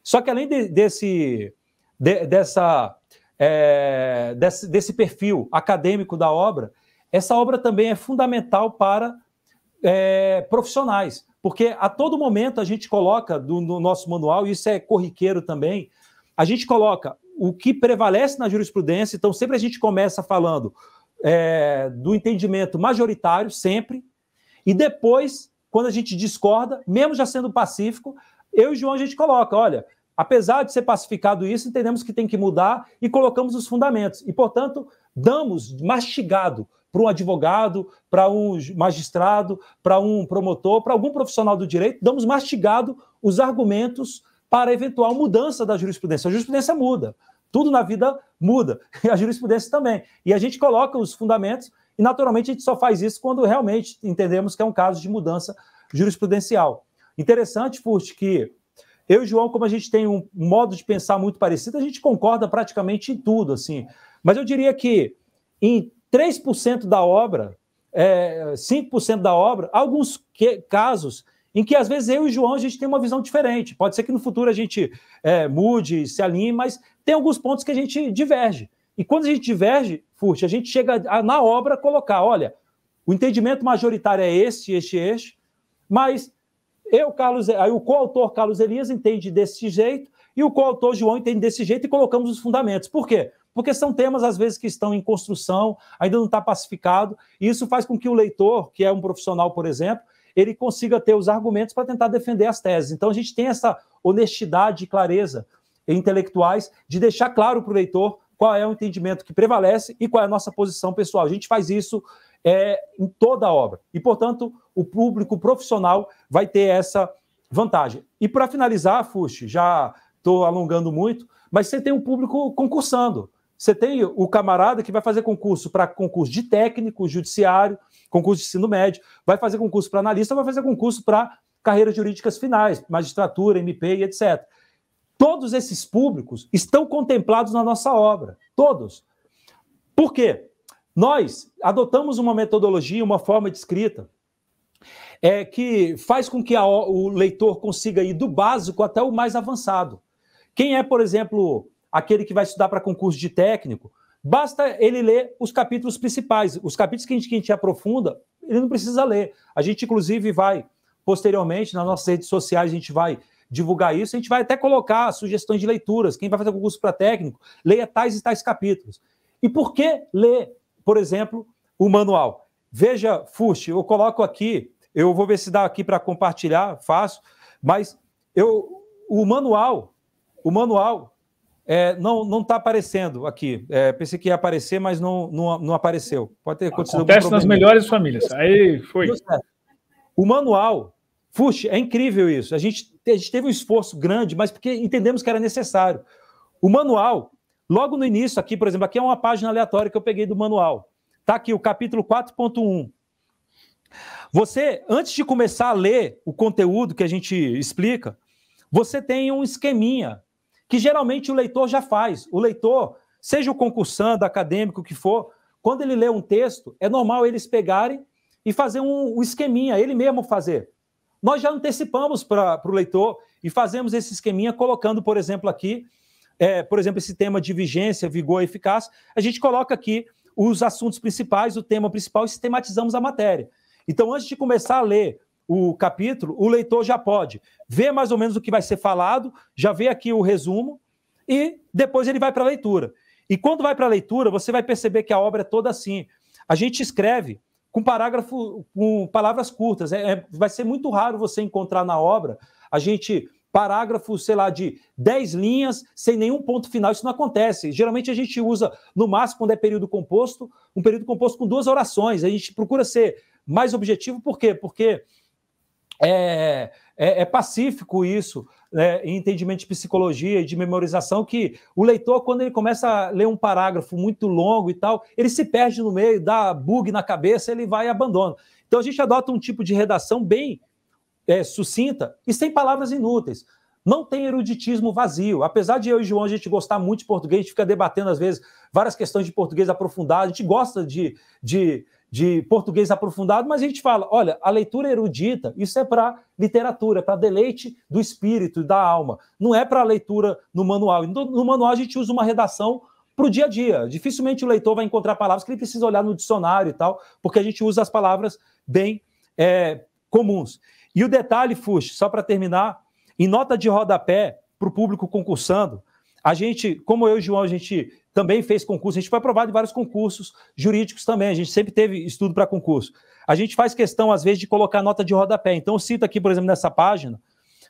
[SPEAKER 2] Só que além desse perfil acadêmico da obra, essa obra também é fundamental para profissionais, porque a todo momento a gente coloca no nosso manual, e isso é corriqueiro também, a gente coloca o que prevalece na jurisprudência. Então sempre a gente começa falando do entendimento majoritário, sempre, e depois, quando a gente discorda, mesmo já sendo pacífico, eu e o João a gente coloca, olha, apesar de ser pacificado isso, entendemos que tem que mudar e colocamos os fundamentos. E, portanto, damos mastigado para um advogado, para um magistrado, para um promotor, para algum profissional do direito, damos mastigado os argumentos para eventual mudança da jurisprudência. A jurisprudência muda, tudo na vida muda, e a jurisprudência também. E a gente coloca os fundamentos e, naturalmente, a gente só faz isso quando realmente entendemos que é um caso de mudança jurisprudencial. Interessante, Fuxi, que eu e o João, como a gente tem um modo de pensar muito parecido, a gente concorda praticamente em tudo, assim. Mas eu diria que em 3% da obra, 5% da obra, há alguns casos em que, às vezes, eu e o João, a gente tem uma visão diferente. Pode ser que no futuro a gente mude, se alinhe, mas tem alguns pontos que a gente diverge. E quando a gente diverge, Fuxi, a gente chega na obra a colocar, olha, o entendimento majoritário é este, mas aí o coautor Carlos Elias entende desse jeito e o coautor João entende desse jeito e colocamos os fundamentos. Por quê? Porque são temas, às vezes, que estão em construção, ainda não está pacificado, e isso faz com que o leitor, que é um profissional, por exemplo, ele consiga ter os argumentos para tentar defender as teses. Então, a gente tem essa honestidade e clareza intelectuais de deixar claro para o leitor qual é o entendimento que prevalece e qual é a nossa posição pessoal. A gente faz isso em toda a obra. E, portanto, o público profissional vai ter essa vantagem. E, para finalizar, Fuxi, já estou alongando muito, mas você tem um público concursando. Você tem o camarada que vai fazer concurso para concurso de técnico, judiciário, concurso de ensino médio, vai fazer concurso para analista, vai fazer concurso para carreiras jurídicas finais, magistratura, MP e etc. Todos esses públicos estão contemplados na nossa obra. Todos. Por quê? Nós adotamos uma metodologia, uma forma de escrita que faz com que o leitor consiga ir do básico até o mais avançado. Quem é, por exemplo, aquele que vai estudar para concurso de técnico, basta ele ler os capítulos principais. Os capítulos que a gente aprofunda, ele não precisa ler. A gente, inclusive, vai, posteriormente, nas nossas redes sociais, a gente vai divulgar isso, a gente vai até colocar sugestões de leituras. Quem vai fazer concurso para técnico, leia tais e tais capítulos. E por que ler, por exemplo, o manual? Veja, Fust, eu coloco aqui, eu vou ver se dá aqui para compartilhar, faço, mas o manual não está aparecendo aqui. Pensei que ia aparecer, mas não apareceu. Pode ter acontecido algum
[SPEAKER 1] problema. Acontece nas melhores famílias. Aí foi.
[SPEAKER 2] O manual, Fust, é incrível isso. A gente teve um esforço grande, mas porque entendemos que era necessário. O manual, logo no início aqui, por exemplo, aqui é uma página aleatória que eu peguei do manual. Está aqui o capítulo 4.1. Você, antes de começar a ler o conteúdo que a gente explica, você tem um esqueminha que geralmente o leitor já faz. O leitor, seja o concursando, acadêmico, o que for, quando ele lê um texto, é normal eles pegarem e fazer um esqueminha, ele mesmo fazer. Nós já antecipamos para o leitor e fazemos esse esqueminha colocando, por exemplo, aqui, por exemplo, esse tema de vigência, vigor e eficácia, a gente coloca aqui os assuntos principais, o tema principal e sistematizamos a matéria. Então, antes de começar a ler o capítulo, o leitor já pode ver mais ou menos o que vai ser falado, já vê aqui o resumo e depois ele vai para a leitura. E quando vai para a leitura, você vai perceber que a obra é toda assim. A gente escreve com palavras curtas. Vai ser muito raro você encontrar na obra parágrafos, sei lá, de 10 linhas, sem nenhum ponto final. Isso não acontece. Geralmente a gente usa, no máximo, quando é período composto, um período composto com 2 orações. A gente procura ser mais objetivo, por quê? Porque é pacífico isso, em entendimento de psicologia e de memorização, que o leitor, quando ele começa a ler um parágrafo muito longo e tal, ele se perde no meio, dá bug na cabeça, ele vai e abandona. Então a gente adota um tipo de redação bem sucinta e sem palavras inúteis. Não tem eruditismo vazio. Apesar de eu e João a gente gostar muito de português, a gente fica debatendo às vezes várias questões de português aprofundado, a gente gosta de português aprofundado, mas a gente fala, olha, a leitura erudita, isso é para literatura, é para deleite do espírito e da alma, não é para leitura no manual. No manual a gente usa uma redação para o dia a dia. Dificilmente o leitor vai encontrar palavras que ele precisa olhar no dicionário e tal, porque a gente usa as palavras bem comuns. E o detalhe, Fust, só para terminar, em nota de rodapé para o público concursando, a gente, como eu e o João, a gente também fez concurso, a gente foi aprovado em vários concursos jurídicos também, a gente sempre teve estudo para concurso. A gente faz questão, às vezes, de colocar nota de rodapé. Então, eu cito aqui, por exemplo, nessa página,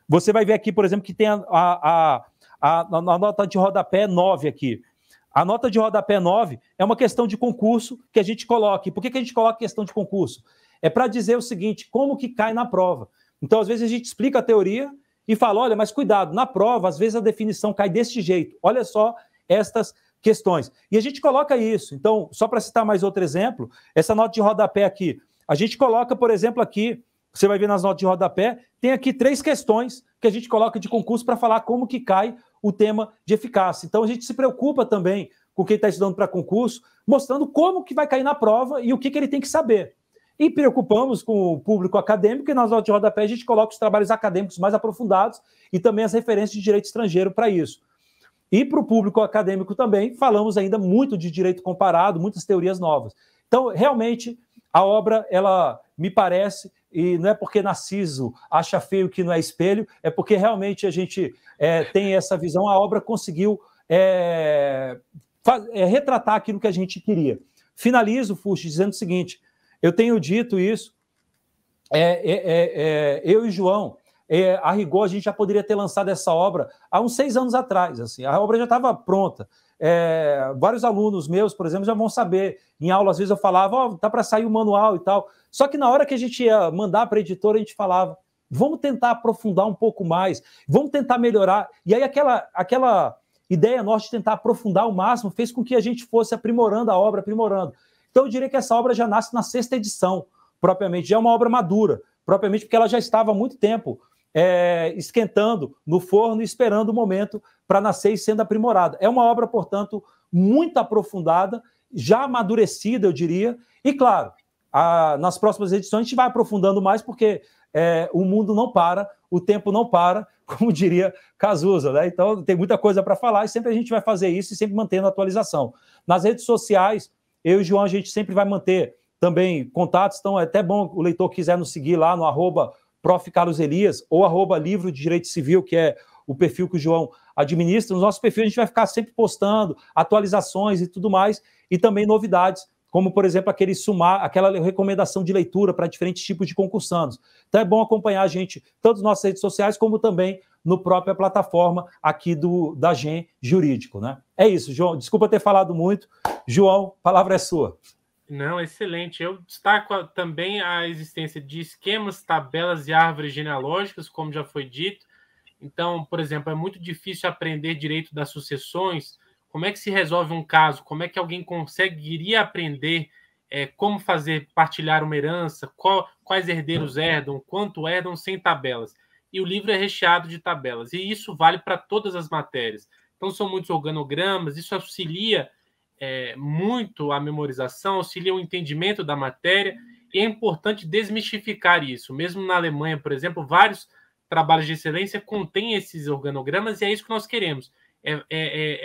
[SPEAKER 2] você vai ver aqui, por exemplo, que tem a nota de rodapé 9 aqui. A nota de rodapé 9 é uma questão de concurso que a gente coloca. E por que a gente coloca questão de concurso? É para dizer o seguinte, como que cai na prova. Então, às vezes, a gente explica a teoria e fala, olha, mas cuidado, na prova, às vezes a definição cai desse jeito. Olha só estas questões. E a gente coloca isso. Então, só para citar mais outro exemplo, essa nota de rodapé aqui, a gente coloca, por exemplo, aqui, você vai ver nas notas de rodapé, tem aqui 3 questões que a gente coloca de concurso para falar como que cai o tema de eficácia. Então, a gente se preocupa também com quem está estudando para concurso, mostrando como que vai cair na prova e o que ele tem que saber. E preocupamos com o público acadêmico, e nas notas de rodapé a gente coloca os trabalhos acadêmicos mais aprofundados e também as referências de direito estrangeiro para isso. E para o público acadêmico também, falamos ainda muito de direito comparado, muitas teorias novas. Então, realmente, a obra, ela me parece, e não é porque Narciso acha feio que não é espelho, é porque realmente a gente tem essa visão, a obra conseguiu retratar aquilo que a gente queria. Finalizo, Fust, dizendo o seguinte, eu tenho dito isso, eu e João, a rigor, a gente já poderia ter lançado essa obra há uns 6 anos atrás. Assim, a obra já estava pronta. Vários alunos meus, por exemplo, já vão saber. Em aula, às vezes eu falava, tá para sair o manual e tal. Só que na hora que a gente ia mandar para a editora, a gente falava, vamos tentar aprofundar um pouco mais, vamos tentar melhorar. E aí aquela ideia nossa de tentar aprofundar ao máximo fez com que a gente fosse aprimorando a obra, aprimorando. Então eu diria que essa obra já nasce na 6ª edição, propriamente. Já é uma obra madura, propriamente porque ela já estava há muito tempo esquentando no forno e esperando o momento para nascer e sendo aprimorada. É uma obra, portanto, muito aprofundada, já amadurecida, eu diria, e claro, nas próximas edições a gente vai aprofundando mais, porque o mundo não para, o tempo não para, como diria Cazuza, né? Então tem muita coisa para falar e sempre a gente vai fazer isso e sempre mantendo a atualização. Nas redes sociais, eu e o João, a gente sempre vai manter também contatos, então é até bom o leitor quiser nos seguir lá no @Prof. Carlos Elias ou @Livro de Direito Civil, que é o perfil que o João administra. Nos nossos perfis a gente vai ficar sempre postando atualizações e tudo mais, e também novidades, como, por exemplo, aquela recomendação de leitura para diferentes tipos de concursandos. Então é bom acompanhar a gente, tanto nas nossas redes sociais, como também no própria plataforma aqui da GEM Jurídico, né? É isso, João. Desculpa ter falado muito. João, a palavra é sua.
[SPEAKER 3] Não, excelente. Eu destaco também a existência de esquemas, tabelas e árvores genealógicas, como já foi dito. Então, por exemplo, é muito difícil aprender direito das sucessões. Como é que se resolve um caso? Como é que alguém conseguiria aprender como partilhar uma herança? Quais herdeiros herdam? Quanto herdam sem tabelas? E o livro é recheado de tabelas. E isso vale para todas as matérias. Então, são muitos organogramas. Isso auxilia muito a memorização, auxilia o entendimento da matéria. E é importante desmistificar isso. Mesmo na Alemanha, por exemplo, vários trabalhos de excelência contêm esses organogramas, e é isso que nós queremos.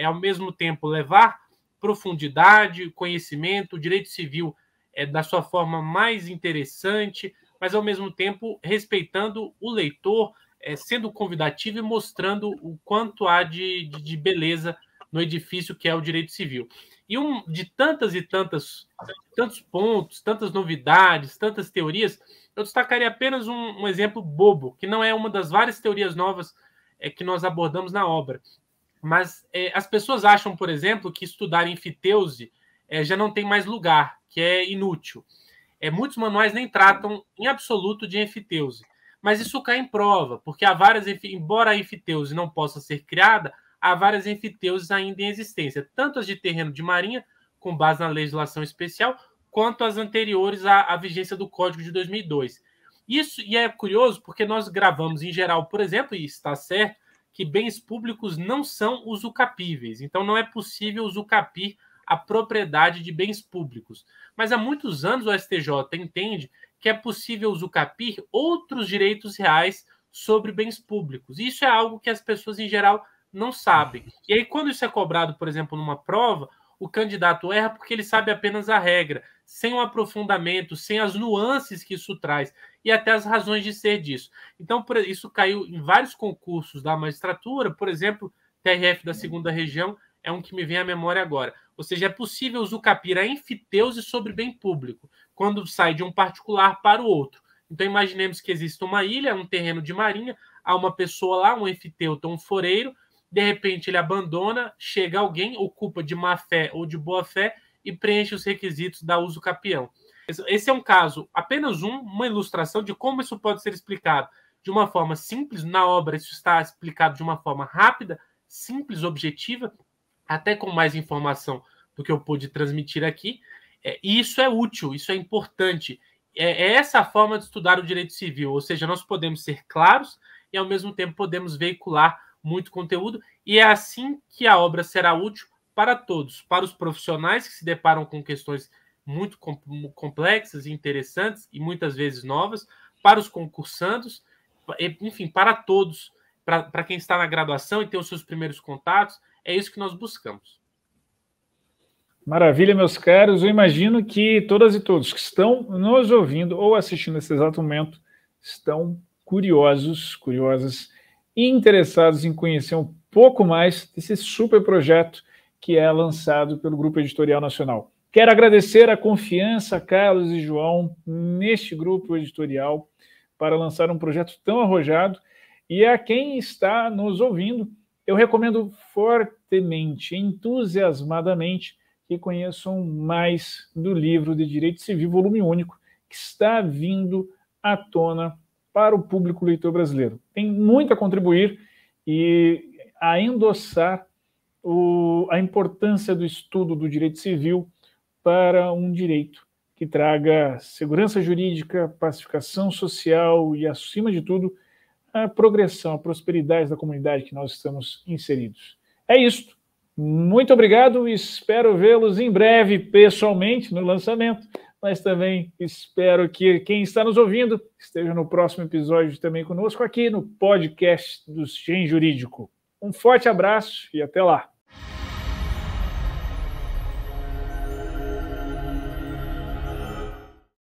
[SPEAKER 3] Ao mesmo tempo, levar profundidade, conhecimento, o direito civil da sua forma mais interessante, mas, ao mesmo tempo, respeitando o leitor, sendo convidativo e mostrando o quanto há de beleza no edifício que é o direito civil. E de tantos pontos, tantas novidades, tantas teorias, eu destacaria apenas um exemplo bobo, que não é uma das várias teorias novas que nós abordamos na obra. Mas as pessoas acham, por exemplo, que estudar enfiteuse já não tem mais lugar, que é inútil. Muitos manuais nem tratam em absoluto de enfiteuse. Mas isso cai em prova, porque embora a enfiteuse não possa ser criada, há várias enfiteuses ainda em existência, tanto as de terreno de marinha, com base na legislação especial, quanto as anteriores à vigência do Código de 2002. E é curioso porque nós gravamos, em geral, por exemplo, e está certo, que bens públicos não são usucapíveis. Então, não é possível usucapir a propriedade de bens públicos. Mas há muitos anos o STJ entende que é possível usucapir outros direitos reais sobre bens públicos. Isso é algo que as pessoas, em geral, não sabem. E aí, quando isso é cobrado, por exemplo, numa prova, o candidato erra porque ele sabe apenas a regra, sem o aprofundamento, sem as nuances que isso traz e até as razões de ser disso. Então, isso caiu em vários concursos da magistratura, por exemplo, TRF da 2ª Região é um que me vem à memória agora. Ou seja, é possível usucapir a enfiteuse sobre bem público, quando sai de um particular para o outro. Então, imaginemos que existe uma ilha, um terreno de marinha, há uma pessoa lá, um enfiteuta, um foreiro, de repente ele abandona, chega alguém, ocupa de má fé ou de boa fé e preenche os requisitos da usucapião. Esse é um caso, apenas uma ilustração de como isso pode ser explicado de uma forma simples. Na obra isso está explicado de uma forma rápida, simples, objetiva, até com mais informação do que eu pude transmitir aqui. E isso é útil, isso é importante. É essa a forma de estudar o direito civil, ou seja, nós podemos ser claros e, ao mesmo tempo, podemos veicular muito conteúdo, e é assim que a obra será útil para todos, para os profissionais que se deparam com questões muito complexas e interessantes e muitas vezes novas, para os concursandos, enfim, para todos, para quem está na graduação e tem os seus primeiros contatos. É isso que nós buscamos.
[SPEAKER 1] Maravilha, meus caros. Eu imagino que todas e todos que estão nos ouvindo ou assistindo nesse exato momento estão curiosas e interessados em conhecer um pouco mais desse super projeto que é lançado pelo Grupo Editorial Nacional. Quero agradecer a confiança, Carlos e João, neste grupo editorial para lançar um projeto tão arrojado, e a quem está nos ouvindo, eu recomendo fortemente, entusiasmadamente, que conheçam mais do livro de Direito Civil, volume único, que está vindo à tona para o público leitor brasileiro. Tem muito a contribuir e a endossar a importância do estudo do direito civil para um direito que traga segurança jurídica, pacificação social e, acima de tudo, a progressão, a prosperidade da comunidade que nós estamos inseridos. É isso. Muito obrigado e espero vê-los em breve, pessoalmente, no lançamento, mas também espero que quem está nos ouvindo esteja no próximo episódio também conosco aqui no podcast do GEM Jurídico. Um forte abraço e até lá!